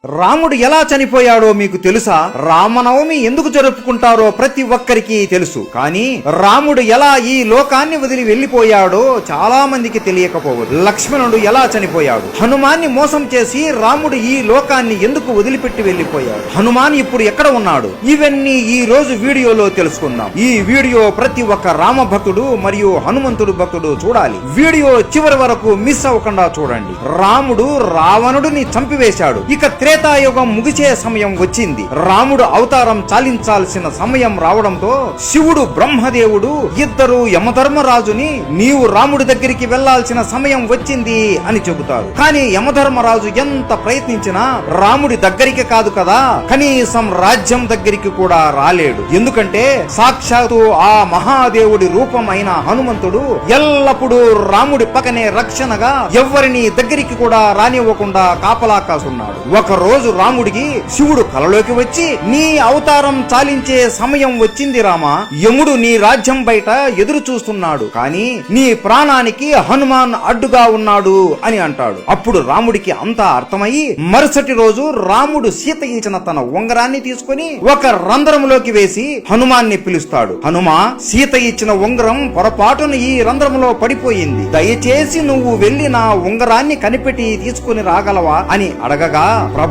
రాముడు ఎలా చనిపోయాడో మీకు తెలుసా? రామనవమి ఎందుకు జరుపుకుంటారో ప్రతి ఒక్కరికి తెలుసు. కానీ రాముడు ఎలా ఈ లోకాన్ని వదిలి వెళ్లిపోయాడో చాలా మందికి తెలియకపోవచ్చు. లక్ష్మణుడు ఎలా చనిపోయాడు? హనుమాన్ని మోసం చేసి రాముడు ఈ లోకాన్ని ఎందుకు వదిలిపెట్టి వెళ్లిపోయాడు? హనుమాన్ ఇప్పుడు ఎక్కడ ఉన్నాడు? ఇవన్నీ ఈ రోజు వీడియోలో తెలుసుకుందాం. ఈ వీడియో ప్రతి ఒక్క రామ భక్తుడు మరియు హనుమంతుడు భక్తుడు చూడాలి. వీడియో చివరి వరకు మిస్ అవ్వకుండా చూడండి. రాముడు రావణుడిని చంపివేశాడు. ఇక త్రేతాయుగం ముగిసే సమయం వచ్చింది. రాముడు అవతారం చాలించాల్సిన సమయం రావడంతో శివుడు బ్రహ్మదేవుడు ఇద్దరు యమధర్మరాజుని నీవు రాముడి దగ్గరికి వెళ్లాల్సిన సమయం వచ్చింది అని చెబుతారు. కానీ యమధర్మరాజు ఎంత ప్రయత్నించినా రాముడి దగ్గరికి కాదు కదా, కనీసం రాజ్యం దగ్గరికి కూడా రాలేడు. ఎందుకంటే సాక్షాత్తు ఆ మహాదేవుడి రూపం అయిన హనుమంతుడు ఎల్లప్పుడూ రాముడి పక్కనే రక్షణగా ఎవ్వరిని దగ్గరికి కూడా రానివ్వకుండా కాపలా కాసున్నాడు. ఒక రోజు రాముడికి శివుడు కలలోకి వచ్చి నీ అవతారం చాలించే సమయం వచ్చింది రామా, యముడు నీ రాజ్యం బయట ఎదురు చూస్తున్నాడు, కానీ నీ ప్రాణానికి హనుమాన్ అడ్డుగా ఉన్నాడు అని అంటాడు. అప్పుడు రాముడికి అంతా అర్థమయ్యి మరుసటి రోజు రాముడు సీత ఇచ్చిన తన ఉంగరాన్ని తీసుకుని ఒక రంధ్రంలోకి వేసి హనుమాన్ని పిలుస్తాడు. హనుమా, సీత ఇచ్చిన ఉంగరం పొరపాటున ఈ రంధ్రంలో పడిపోయింది, దయచేసి నువ్వు వెళ్లి నా ఉంగరాన్ని కనిపెట్టి తీసుకుని రాగలవా అని అడగగా, ప్రభు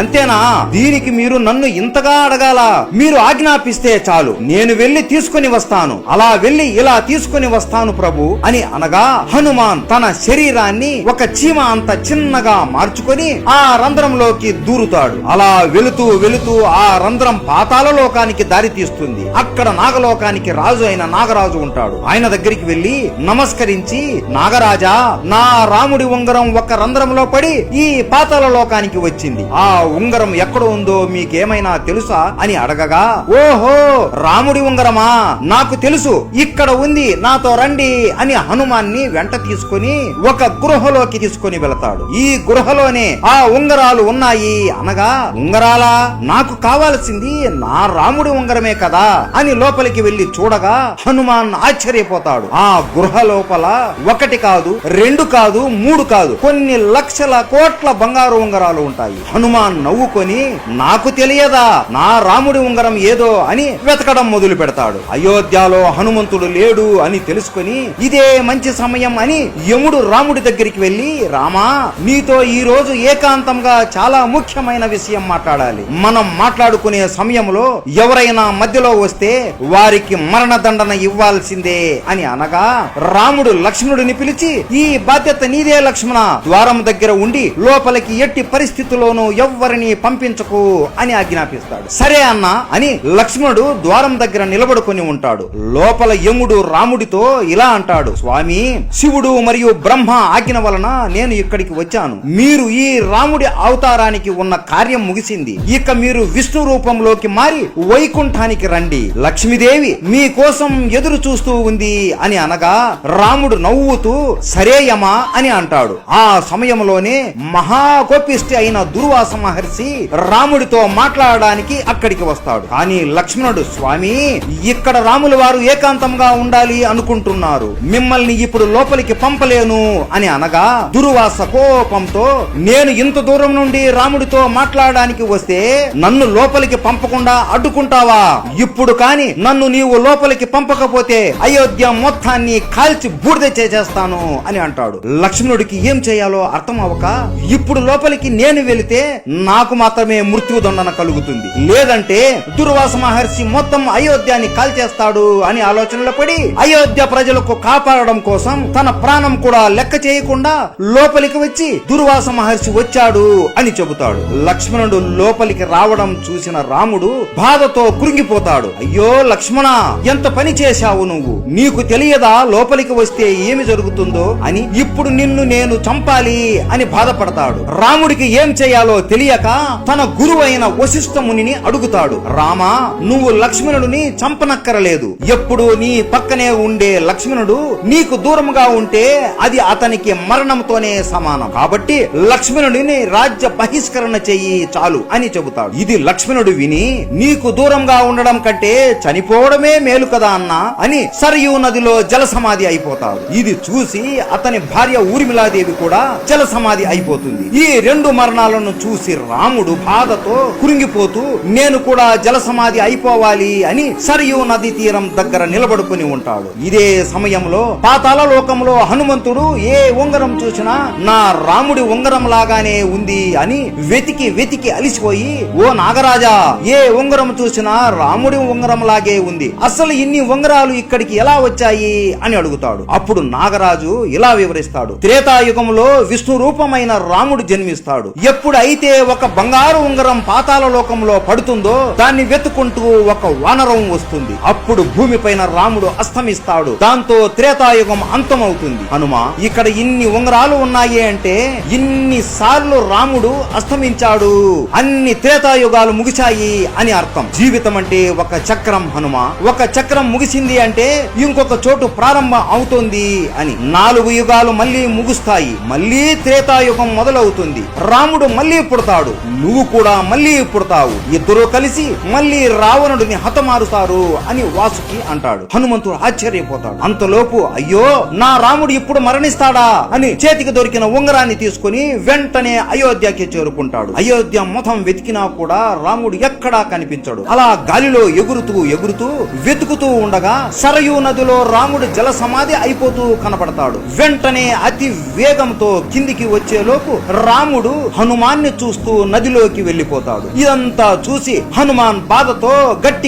అంతేనా, దీనికి మీరు నన్ను ఇంతగా అడగాల, మీరు ఆజ్ఞాపిస్తే చాలు, నేను వెళ్లి తీసుకుని వస్తాను, అలా వెళ్లి ఇలా తీసుకుని వస్తాను ప్రభు అని అనగా హనుమాన్ తన శరీరాన్ని ఒక చీమ అంత చిన్నగా మార్చుకొని ఆ రంధ్రంలోకి దూరుతాడు. అలా వెళుతూ వెళుతూ ఆ రంధ్రం పాతాళ లోకానికి దారి తీస్తుంది. అక్కడ నాగలోకానికి రాజు అయిన నాగరాజు ఉంటాడు. ఆయన దగ్గరికి వెళ్లి నమస్కరించి, నాగరాజా, నా రాముడి ఉంగరం ఒక రంధ్రంలో పడి ఈ పాతాళ లోకానికి వచ్చింది, ఆ ఉంగరం ఎక్కడ ఉందో మీకేమైనా తెలుసా అని అడగగా, ఓహో రాముడి ఉంగరమా, నాకు తెలుసు, ఇక్కడ ఉంది, నాతో రండి అని హనుమాన్ని వెంట తీసుకుని ఒక గృహలోకి తీసుకుని వెళతాడు. ఈ గృహలోనే ఆ ఉంగరాలు ఉన్నాయి అనగా, ఉంగరాలా, నాకు కావాల్సింది నా రాముడి ఉంగరమే కదా అని లోపలికి వెళ్లి చూడగా హనుమాన్ ఆశ్చర్యపోతాడు. ఆ గృహ లోపల ఒకటి కాదు, రెండు కాదు, మూడు కాదు, కొన్ని లక్షల కోట్ల బంగారు ఉంగరాలు ఉంటాయి. హనుమాన్ నవ్వుకొని, నాకు తెలియదా నా రాముడి ఉంగరం ఏదో అని వెతకడం మొదలు పెడతాడు. అయోధ్యలో హనుమంతుడు లేడు అని తెలుసుకొని ఇదే మంచి సమయం అని యముడు రాముడి దగ్గరికి వెళ్లి, రామా, నీతో ఈ రోజు ఏకాంతంగా చాలా ముఖ్యమైన విషయం మాట్లాడాలి. మనం మాట్లాడుకునే సమయంలో ఎవరైనా మధ్యలో వస్తే వారికి మరణదండన ఇవ్వాల్సిందే అని అనగా రాముడు లక్ష్మణుడిని పిలిచి, ఈ బాధ్యత నీదే లక్ష్మణ, ద్వారం దగ్గర ఉండి లోపలికి ఎట్టి పరిస్థితుల్లోనూ ఎవ్వరిని పంపించకు అని ఆజ్ఞాపిస్తాడు. సరే అన్నా అని లక్ష్మణుడు ద్వారం దగ్గర నిలబడుకొని ఉంటాడు. లోపల యముడు రాముడితో ఇలా అంటాడు, స్వామి, శివుడు మరియు బ్రహ్మ ఆజ్ఞ వలన నేను ఇక్కడికి వచ్చాను. మీరు ఈ రాముడి అవతారానికి ఉన్న కార్యం ముగిసింది. ఇక మీరు విష్ణు రూపంలోకి మారి వైకుంఠానికి రండి. లక్ష్మీదేవి మీ కోసం ఎదురు చూస్తూ ఉంది అని అనగా రాముడు నవ్వుతూ సరే యమా అని అంటాడు. ఆ సమయంలోనే మహాకోపిష్టి అయిన దుర్వాస మహర్షి రాముడితో మాట్లాడడానికి అక్కడికి వస్తాడు. కానీ లక్ష్మణుడు, స్వామి, ఇక్కడ రాముల వారు ఏకాంతంగా ఉండాలి అనుకుంటున్నారు, మిమ్మల్ని ఇప్పుడు లోపలికి పంపలేను అని అనగా దుర్వాస కోపంతో, నేను ఇంత దూరం నుండి రాముడితో మాట్లాడడానికి వస్తే నన్ను లోపలికి పంపకుండా అడ్డుకుంటావా? ఇప్పుడు కాని నన్ను నీవు లోపలికి పంపకపోతే అయోధ్య మొత్తాన్ని కాల్చి బూడిద చేసేస్తాను అని అంటాడు. లక్ష్మణుడికి ఏం చేయాలో అర్థం అవ్వక, ఇప్పుడు లోపలికి నేను వెళితే నాకు మాత్రమే మృత్యుదండన కలుగుతుంది, లేదంటే దుర్వాస మహర్షి మొత్తం అయోధ్యాన్ని కాల్చేస్తాడు అని ఆలోచనలో పడి అయోధ్య ప్రజలకు కాపాడడం కోసం తన ప్రాణం కూడా లెక్క చేయకుండా లోపలికి వచ్చి దుర్వాస మహర్షి వచ్చాడు అని చెబుతాడు. లక్ష్మణుడు లోపలికి రావడం చూసిన రాముడు బాధతో కృంగిపోతాడు. అయ్యో లక్ష్మణ, ఎంత పని చేశావు నువ్వు, నీకు తెలియదా లోపలికి వస్తే ఏమి జరుగుతుందో అని, ఇప్పుడు నిన్ను నేను చంపాలి అని బాధపడతాడు. రాముడికి ఏం చేయాలో తెలియక తన గురువైన వశిష్ఠ మునిని అడుగుతాడు, రామా, నువ్వు లక్ష్మణుడిని చంపనక్కరలేదు, ఎప్పుడు నీ పక్కనే ఉండే లక్ష్మణుడు నీకు దూరంగా ఉంటే అది అతనికి మరణంతోనే సమానం, కాబట్టి లక్ష్మణుడిని రాజ్య బహిష్కరణ చెయ్యి చాలు అని చెబుతాడు. ఇది లక్ష్మణుడు విని, నీకు దూరంగా ఉండడం కంటే చనిపోవడమే మేలు కదా అన్నా అని సరయూ నదిలో జల సమాధి అయిపోతాడు. ఇది చూసి అతని భార్య ఊర్మిళాదేవి కూడా జల సమాధి అయిపోతుంది. ఈ రెండు మరణాలను ఉంగరాలను చూసి రాముడు బాధతో కురింగిపోతూ నేను కూడా జల సమాధి అయిపోవాలి అని సరియు నది తీరం దగ్గర నిలబడుకుని ఉంటాడు. ఇదే సమయంలో పాతాళ లోకంలో హనుమంతుడు ఏ ఉంగరం చూసినా నా రాముడి ఉంగరం లాగానే ఉంది అని వెతికి వెతికి అలిసిపోయి, ఓ నాగరాజా, ఏ ఉంగరం చూసినా రాముడి ఉంగరం లాగే ఉంది, అసలు ఇన్ని ఉంగరాలు ఇక్కడికి ఎలా వచ్చాయి అని అడుగుతాడు. అప్పుడు నాగరాజు ఇలా వివరిస్తాడు. త్రేతాయుగంలో విష్ణు రూపమైన రాముడు జన్మిస్తాడు. ఎప్పుడైతే ఒక బంగారు ఉంగరం పాతాళ లోకంలో పడుతుందో దాన్ని వెతుకుంటూ ఒక వానరం వస్తుంది. అప్పుడు భూమిపైన రాముడు అస్తమిస్తాడు. దాంతో త్రేతాయుగం అంతమవుతుంది. హనుమ, ఇక్కడ ఇన్ని ఉంగరాలు ఉన్నాయి అంటే ఇన్ని సార్లు రాముడు అస్తమించాడు, అన్ని త్రేతాయుగాలు ముగిశాయి అని అర్థం. జీవితం అంటే ఒక చక్రం హనుమ. ఒక చక్రం ముగిసింది అంటే ఇంకొక చోటు ప్రారంభం అవుతుంది అని. 4 యుగాలు మళ్ళీ ముగుస్తాయి, మళ్ళీ త్రేతాయుగం మొదలవుతుంది. రాముడు మళ్ళీ పుడతాడు, నువ్వు కూడా మళ్ళీ పుడతావు, ఇద్దరు కలిసి మళ్ళీ రావణుడిని హతమారుతారు అని వాసుకి అంటాడు. హనుమంతుడు ఆశ్చర్యపోతాడు. అంతలోపు అయ్యో, నా రాముడు ఇప్పుడు మరణిస్తాడా అని చేతికి దొరికిన ఉంగరాన్ని తీసుకుని వెంటనే అయోధ్యకి చేరుకుంటాడు. అయోధ్య మొత్తం వెతికినా కూడా రాముడు ఎక్కడా కనిపించడు. అలా గాలిలో ఎగురుతూ ఎగురుతూ వెతుకుతూ ఉండగా సరయూ నదిలో రాముడు జల సమాధి అయిపోతూ కనపడతాడు. వెంటనే అతి వేగంతో కిందికి వచ్చేలోపు రాముడు హనుమాన్ని చూస్తూ నదిలోకి వెళ్లిపోతాడు. ఇదంతా చూసి హనుమాన్ బాధతో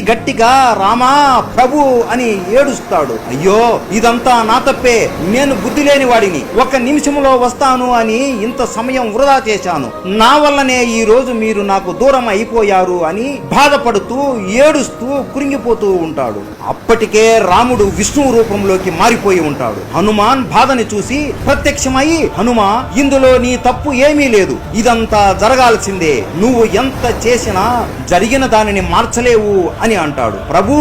గట్టిగా రామా ప్రభు అని ఏడుస్తాడు. అయ్యో, ఇదంతా నా తప్పే, నేను బుద్ధి లేని వాడిని, 1 నిమిషంలో వస్తాను అని ఇంత సమయం వృధా చేశాను, నా వల్లనే ఈ రోజు మీరు నాకు దూరం అయిపోయారు అని బాధపడుతూ ఏడుస్తూ కురింగిపోతూ ఉంటాడు. అప్పటికే రాముడు విష్ణు రూపంలోకి మారిపోయి ఉంటాడు. హనుమాన్ బాధని చూసి ప్రత్యక్షమై, హనుమా, ఇందులో నీ తప్పు ఏమీ లేదు, ఇదంతా జరగాల్సిందే, నువ్వు ఎంత చేసినా జరిగిన దానిని మార్చలేవు అని అంటాడు. ప్రభు,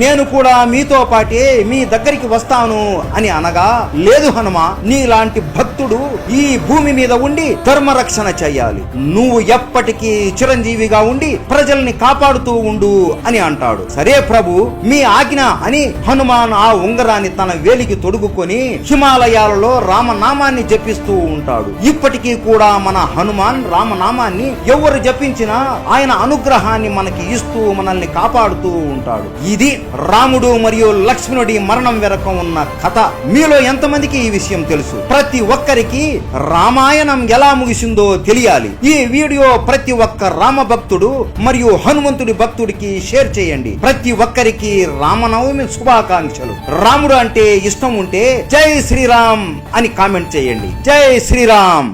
నేను కూడా మీతో పాటే మీ దగ్గరికి వస్తాను అని అనగా, లేదు హనుమ, నీలాంటి భక్తుడు ఈ భూమి మీద ఉండి ధర్మరక్షణ చెయ్యాలి, నువ్వు ఎప్పటికీ చిరంజీవిగా ఉండి ప్రజల్ని కాపాడుతూ ఉండు అని అంటాడు. సరే ప్రభు, మీ ఆజ్ఞ అని హనుమాన్ ఆ ఉంగరాన్ని తన వేలికి తొడుగుకొని హిమాలయాలలో రామనామాన్ని జపిస్తూ ఉంటాడు. ఇప్పటికీ కూడా మన హనుమాన్ రామనామాన్ని ఎవరు జపించినా ఆయన అనుగ్రహాన్ని మనకి ఇస్తూ మనల్ని కాపాడుతూ ఉంటాడు. ఇది రాముడు మరియు లక్ష్మణుడి మరణం వెనక ఉన్న కథ. మీలో ఎంతమందికి ఈ విషయం తెలుసు? ప్రతి ఒక్కరికి రామాయణం ఎలా ముగిసిందో తెలియాలి. ఈ వీడియో ప్రతి ఒక్క రామ భక్తుడు మరియు హనుమంతుడి భక్తుడికి షేర్ చేయండి. ప్రతి ఒక్కరికి రామనవమి శుభాకాంక్షలు. రాముడు అంటే ఇష్టం ఉంటే జై శ్రీరామ్ అని కామెంట్ చేయండి. జై శ్రీరామ్.